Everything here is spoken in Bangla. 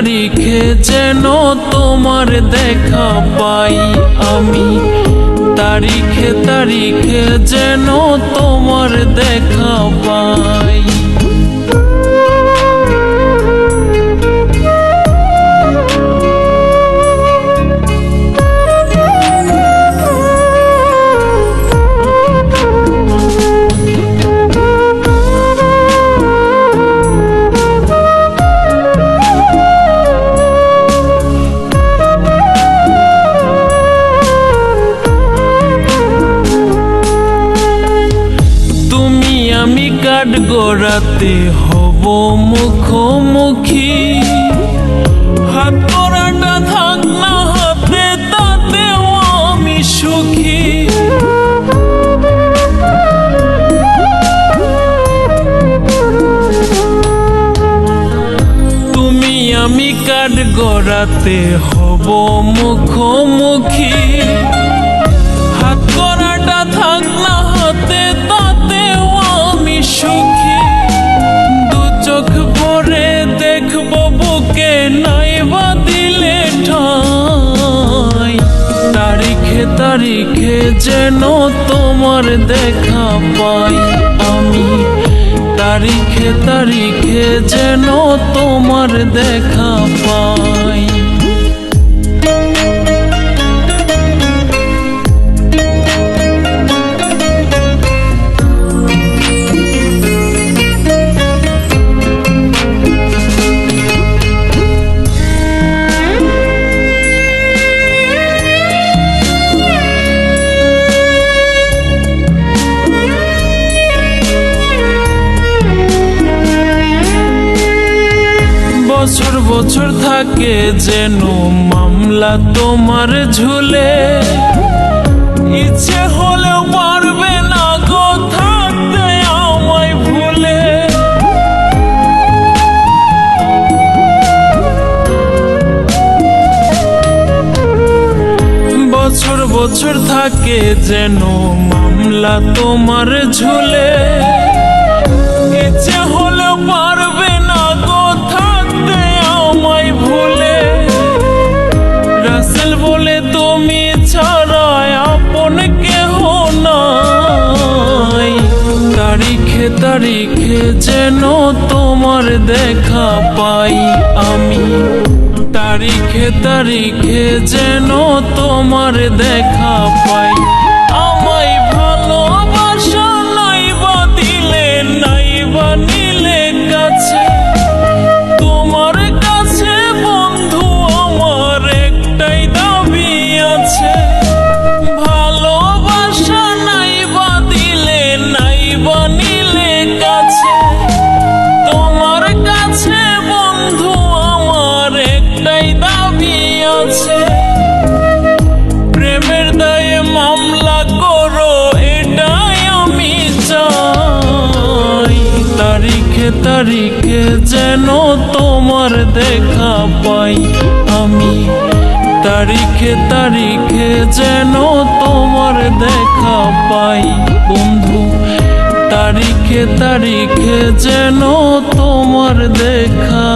তারিখে যেন তোমার দেখা পাই আমি, তারিখে তারিখে যেন তোমার দেখা পাই। আমি কাঠগড়াতে হব মুখোমুখি, হাত করাটা থাক না হাতে তাতেও আমি সুখী। তুমি আমি কাঠগড়াতে হব মুখোমুখি, হাত করাটা থাক না হাতে তাতেও আমি সুখী। দু চোখ ভরে দেখব বুকে নাইবা দিলে ঠাই, তারিখে তারিখে যেন তোমার দেখা পাই আমি, তারিখে তারিখে যেন তোমার দেখা পাই। বছর বছর থাকে যেন মামলা তোমার ঝুলে, ইচ্ছে হলেও পারবে না গো থাকতে আমায় ভুলে। বছর বছর থাকে যেন মামলা তোমার ঝুলে, ইচ্ছে হলেও পারবে না গো থাকতে আমায় ভুলে। রাসেল বলে তুমি ছাড়া আপন কেহ নাই, তারিখে তারিখে যেন তোমার দেখা পাই আমি, তারিখে তারিখে যেন তোমার দেখা পাই। আমায় ভালোবাসা নাইবা দিলে নাইবা নিলে কাছে, তোমার কাছে বন্ধু আমার একটাই দাবি আছে। ভালোবাসা নাইবা দিলে নাইবা নিলে কাছে, তোমার কাছে বন্ধু আমার একটাই দাবি আছে। প্রেমের দায়ে মামলা করো এটাই আমি চাই, তারিখে তারিখে যেন তোমার দেখা পাই আমি, তারিখে তারিখে যেন তোমার দেখা পাই বন্ধু, তারিখে তারিখে যেন তোমার দেখা